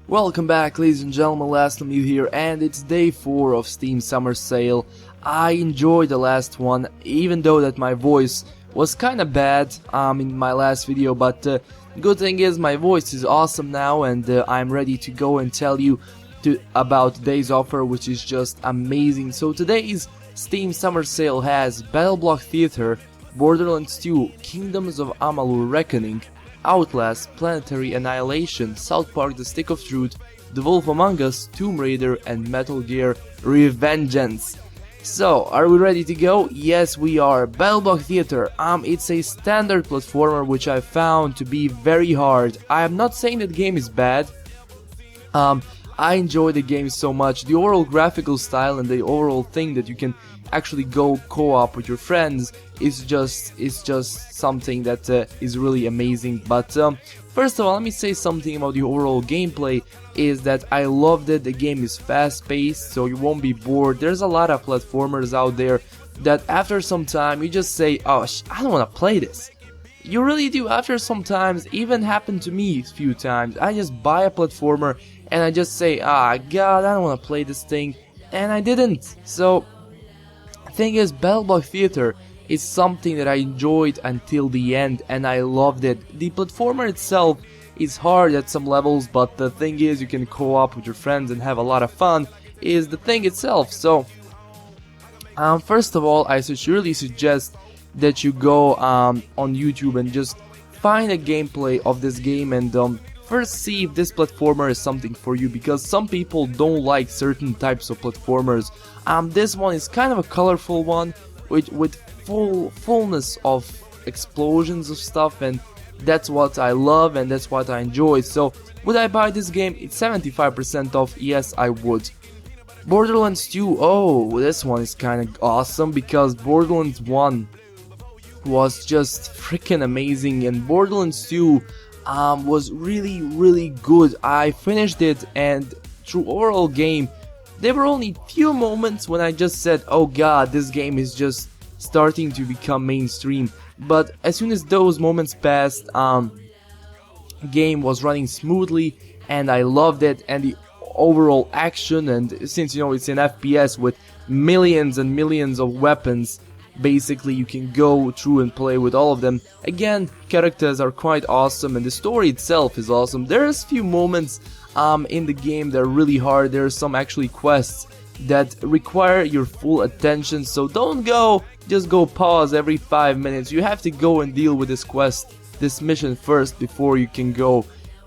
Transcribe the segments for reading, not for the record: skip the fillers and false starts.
Welcome back, ladies and gentlemen, LastKnownMeal here, and it's day 4 of Steam Summer Sale. I enjoyed the last one, even though that my voice was kinda bad in my last video, but good thing is my voice is awesome now, and I'm ready to go and tell you about today's offer, which is just amazing. So today's Steam Summer Sale has Battleblock Theater, Borderlands 2, Kingdoms of Amalur Reckoning, Outlast, Planetary Annihilation, South Park The Stick of Truth, The Wolf Among Us, Tomb Raider, and Metal Gear Revengance. So, are we ready to go? Yes, we are. Battleblock Theater, it's a standard platformer which I found to be very hard. I am not saying that the game is bad. I enjoy the game so much. The overall graphical style and the overall thing that you can actually go co-op with your friends is just something that is really amazing. But first of all, let me say something about the overall gameplay. Is that I loved it. The game is fast-paced, so you won't be bored. There's a lot of platformers out there that after some time you just say, oh, I don't want to play this. You really do. After some times, even happened to me a few times. I just buy a platformer and I just say, God, I don't want to play this thing, and I didn't. So thing is, Battleblock Theater is something that I enjoyed until the end, and I loved it. The platformer itself is hard at some levels, but the thing is, you can co-op with your friends and have a lot of fun, is the thing itself. So first of all, I really suggest that you go on YouTube and just find a gameplay of this game and first see if this platformer is something for you, because some people don't like certain types of platformers. This one is kind of a colorful one with fullness of explosions of stuff, and that's what I love and that's what I enjoy. So would I buy this game? It's 75% off. Yes, I would. Borderlands 2, oh, this one is kind of awesome, because Borderlands 1 was just freaking amazing, and Borderlands 2 was really good. I finished it, and through overall game there were only few moments when I just said, oh god, this game is just starting to become mainstream. But as soon as those moments passed, game was running smoothly and I loved it, and the overall action, and since you know it's an FPS with millions and millions of weapons, basically you can go through and play with all of them. Again, characters are quite awesome and the story itself is awesome. There's few moments in the game that are really hard. There are some actually quests that require your full attention, so don't just go pause every 5 minutes. You have to go and deal with this mission first before you can go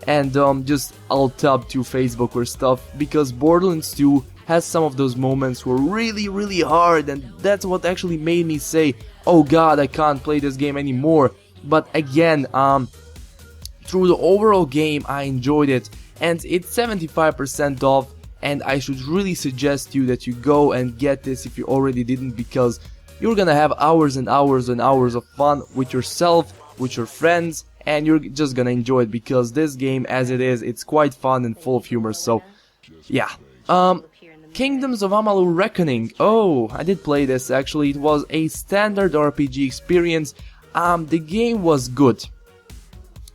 and just alt tab to Facebook or stuff, because Borderlands 2 has some of those moments were really hard, and that's what actually made me say, oh god, I can't play this game anymore. But again, through the overall game I enjoyed it, and it's 75% off, and I should really suggest you that you go and get this if you already didn't, because you're gonna have hours and hours and hours of fun with yourself, with your friends, and you're just gonna enjoy it, because this game as it is, it's quite fun and full of humor. So yeah. Kingdoms of Amalur Reckoning. Oh, I did play this actually. It was a standard RPG experience. The game was good.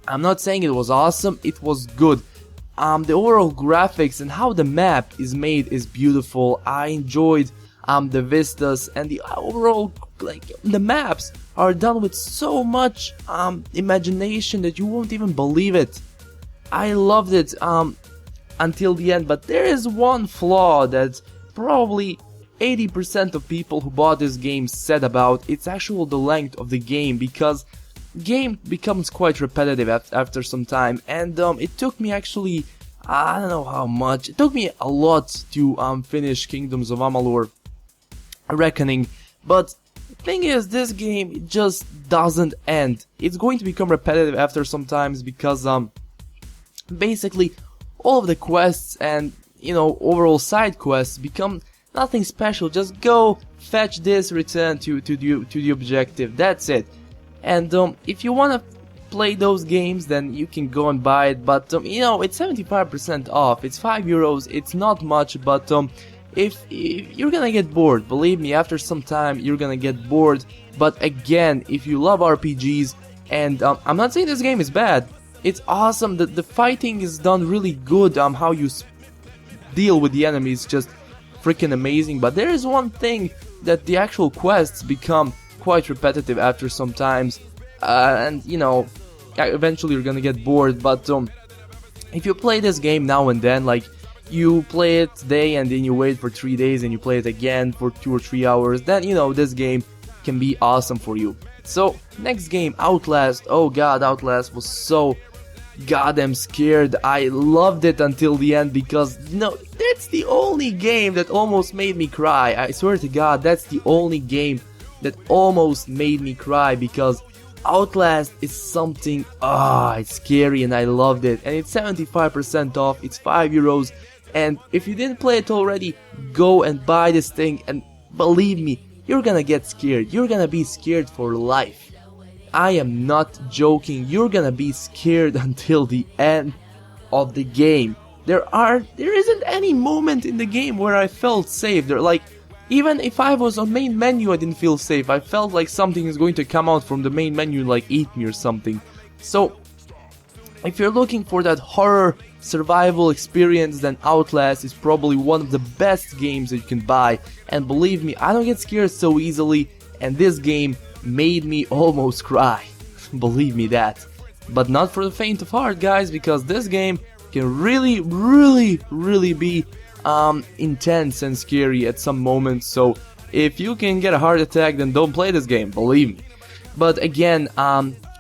I'm not saying it was awesome, it was good. The overall graphics and how the map is made is beautiful. I enjoyed the vistas, and the overall, like, the maps are done with so much imagination that you won't even believe it. I loved it until the end, but there is one flaw that probably 80% of people who bought this game said about. It's actually the length of the game, because game becomes quite repetitive after some time, and it took me actually, I don't know how much, it took me a lot to finish Kingdoms of Amalur Reckoning. But the thing is, this game, it just doesn't end. It's going to become repetitive after some times, because basically all of the quests and, you know, overall side quests become nothing special. Just go fetch this, return to the objective, that's it. And if you want to play those games, then you can go and buy it, but you know, it's 75% off. It's €5, it's not much, but if you're gonna get bored, believe me, after some time you're gonna get bored. But again, if you love RPGs, and I'm not saying this game is bad, it's awesome. The fighting is done really good. How you deal with the enemies, just freaking amazing. But there is one thing, that the actual quests become quite repetitive after some times, and you know, eventually you're gonna get bored. But if you play this game now and then, like you play it today and then you wait for 3 days and you play it again for 2 or 3 hours, then you know this game can be awesome for you. So next game, Outlast. Oh god, Outlast was so goddamn scared. I loved it until the end because, you know, that's the only game that almost made me cry. I swear to god, that's the only game that almost made me cry, because Outlast is something, it's scary and I loved it. And it's 75% off, it's €5. And if you didn't play it already, go and buy this thing, and believe me, you're gonna get scared. You're gonna be scared for life. I am not joking. You're gonna be scared until the end of the game. There isn't any moment in the game where I felt safe. Even if I was on main menu, I didn't feel safe. I felt like something is going to come out from the main menu and like eat me or something. So if you're looking for that horror survival experience, then Outlast is probably one of the best games that you can buy. And believe me, I don't get scared so easily, and this game made me almost cry. Believe me that. But not for the faint of heart, guys, because this game can really be intense and scary at some moments. So if you can get a heart attack, then don't play this game, believe me. But again,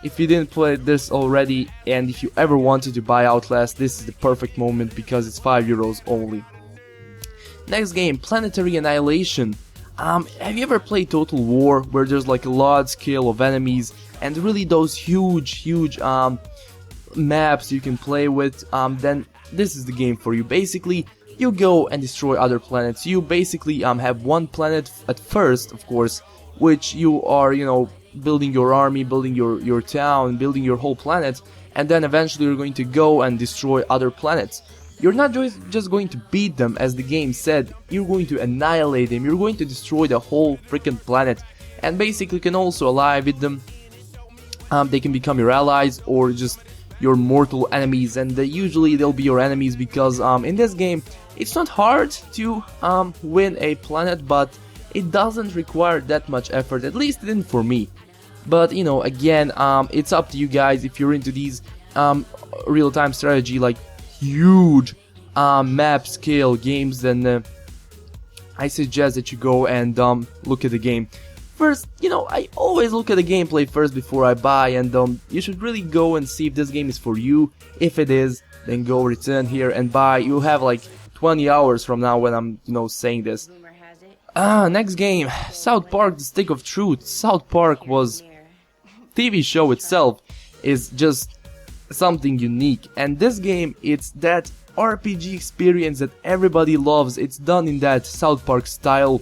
if you didn't play this already, and if you ever wanted to buy Outlast, this is the perfect moment because it's €5 only. Next game, Planetary Annihilation. Have you ever played Total War, where there's like a large scale of enemies and really those huge maps you can play with? Then this is the game for you. Basically, you go and destroy other planets. You basically have one planet at first, of course, which you are, you know, building your army, building your town, building your whole planet, and then eventually you're going to go and destroy other planets. You're not just going to beat them, as the game said, you're going to annihilate them, you're going to destroy the whole freaking planet, and basically you can also ally with them. They can become your allies or just your mortal enemies, and usually they'll be your enemies because in this game it's not hard to win a planet, but it doesn't require that much effort, at least it didn't for me. But you know, again, it's up to you guys. If you're into these real-time strategy, like huge map scale games, then I suggest that you go and look at the game first. You know, I always look at the gameplay first before I buy, and you should really go and see if this game is for you. If it is, then go return here and buy. You'll have like 20 hours from now when I'm, you know, saying this. Next game, South Park: The Stick of Truth. South Park was TV show itself is just something unique, and this game, it's that RPG experience that everybody loves. It's done in that South Park style,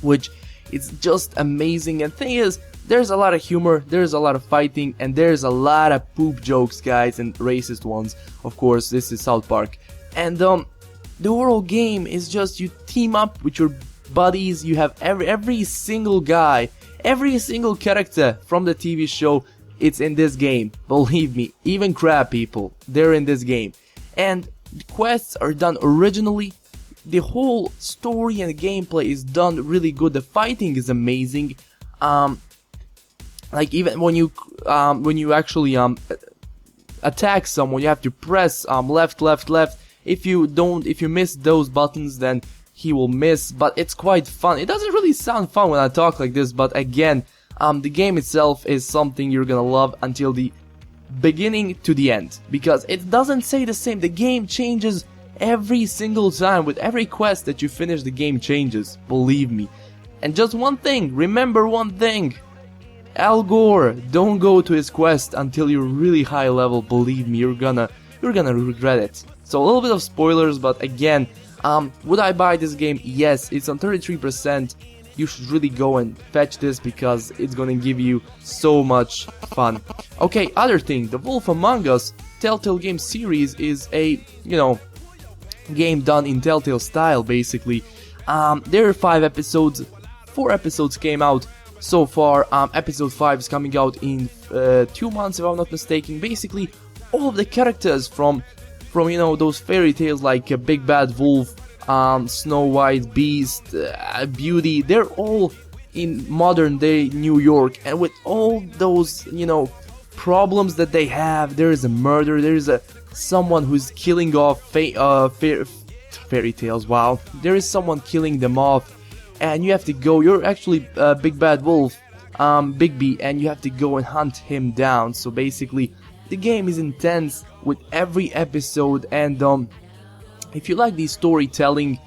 which is just amazing. And thing is, there's a lot of humor, there's a lot of fighting, and there's a lot of poop jokes, guys, and racist ones. Of course, this is South Park. And the overall game is just, you team up with your buddies. You have every single guy, every single character from the TV show, it's in this game. Believe me, even crab people, they're in this game. And the quests are done originally. The whole story and gameplay is done really good. The fighting is amazing. Like even when you actually attack someone, you have to press left. If you miss those buttons, then he will miss. But it's quite fun. It doesn't really sound fun when I talk like this, but again, the game itself is something you're gonna love until the beginning to the end, because it doesn't stay the same. The game changes every single time. With every quest that you finish, the game changes, believe me. And just one thing, remember one thing: Al Gore, don't go to his quest until you're really high level. Believe me, you're gonna regret it. So a little bit of spoilers, but again, would I buy this game? Yes, it's on 33%. You should really go and fetch this because it's gonna give you so much fun. Okay, other thing, The Wolf Among Us Telltale game series is a, you know, game done in Telltale style, basically. There are 5 episodes, 4 episodes came out so far. Episode 5 is coming out in 2 months, if I'm not mistaken. Basically, all of the characters from you know, those fairy tales like Big Bad Wolf, Snow White, Beast, Beauty, they're all in modern day New York, and with all those, you know, problems that they have, there is a murder, there is someone who's killing off fairy tales, wow, there is someone killing them off, and you have to go, you're actually Big Bad Wolf, Big B, and you have to go and hunt him down. So basically the game is intense with every episode, and if you like these storytelling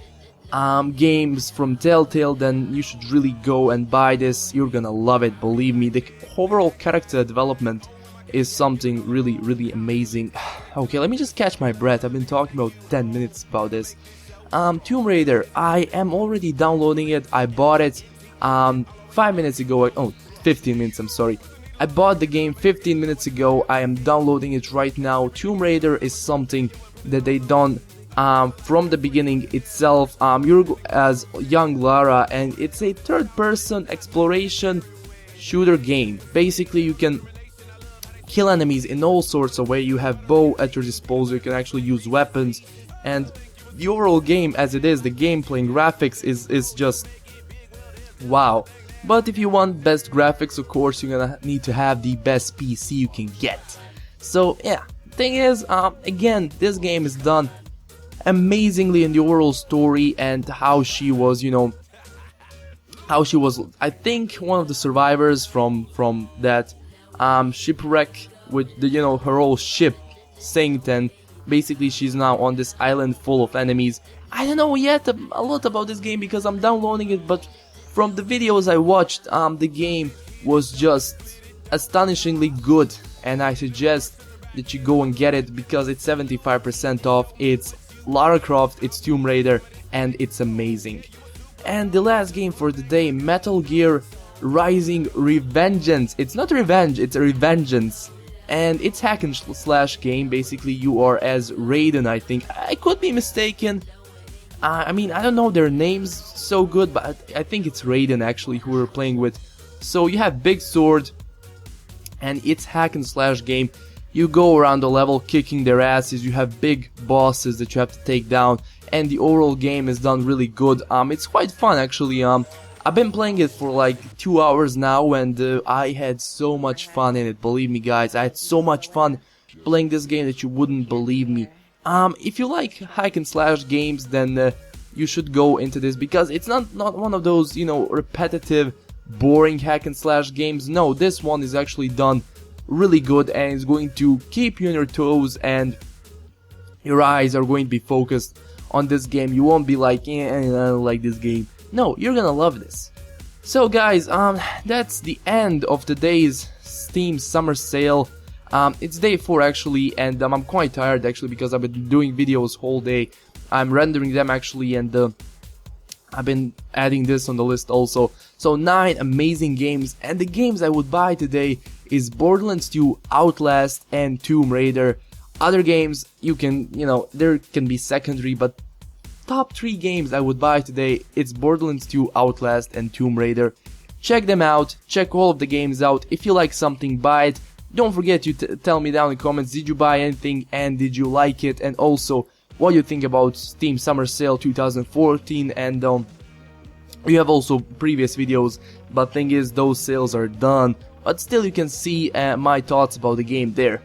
games from Telltale, then you should really go and buy this. You're gonna love it, believe me. The overall character development is something really, really amazing. Okay, let me just catch my breath. I've been talking about 10 minutes about this. Tomb Raider, I am already downloading it. I bought it 5 minutes ago. Oh, 15 minutes, I'm sorry. I bought the game 15 minutes ago. I am downloading it right now. Tomb Raider is something that they done from the beginning itself. You're as young Lara, and it's a third-person exploration shooter game. Basically, you can kill enemies in all sorts of ways. You have bow at your disposal, you can actually use weapons, and the overall game as it is, the gameplay and graphics is just wow. But if you want best graphics, of course, you're gonna need to have the best PC you can get. So yeah, thing is, again, this game is done amazingly in the overall story, and how she was, you know, how she was, I think, one of the survivors from that shipwreck with the, you know, her whole ship sank, and basically she's now on this island full of enemies. I don't know yet a lot about this game because I'm downloading it, but from the videos I watched, the game was just astonishingly good, and I suggest that you go and get it because it's 75% off. It's Lara Croft, it's Tomb Raider, and it's amazing. And the last game for the day, Metal Gear Rising Revengance. It's not revenge, it's a Revengance. And it's hack and slash game. Basically you are as Raiden, I think. I could be mistaken. I mean, I don't know their names so good, but I think it's Raiden actually who we're playing with. So you have big sword, and it's hack and slash game. You go around the level kicking their asses, you have big bosses that you have to take down, and the overall game is done really good. It's quite fun actually. I've been playing it for like 2 hours now, and I had so much fun in it, believe me guys. I had so much fun playing this game that you wouldn't believe me. If you like hack and slash games, then you should go into this, because it's not one of those, you know, repetitive, boring hack and slash games. No, this one is actually done really good, and it's going to keep you on your toes, and your eyes are going to be focused on this game. You won't be like, I don't like this game. No, you're gonna love this. So guys, that's the end of today's Steam summer sale. It's day 4 actually, and I'm quite tired actually because I've been doing videos whole day. I'm rendering them actually, and I've been adding this on the list also. So 9 amazing games, and the games I would buy today is Borderlands 2, Outlast, and Tomb Raider. Other games you can, you know, there can be secondary, but top 3 games I would buy today, it's Borderlands 2, Outlast, and Tomb Raider. Check them out, check all of the games out. If you like something, buy it. Don't forget to tell me down in the comments, did you buy anything and did you like it, and also what you think about Steam Summer Sale 2014, and you have also previous videos, but thing is those sales are done, but still you can see my thoughts about the game there.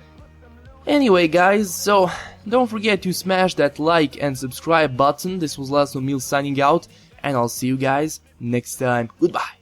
Anyway guys, so don't forget to smash that like and subscribe button. This was LastKnownMeal signing out, and I'll see you guys next time. Goodbye.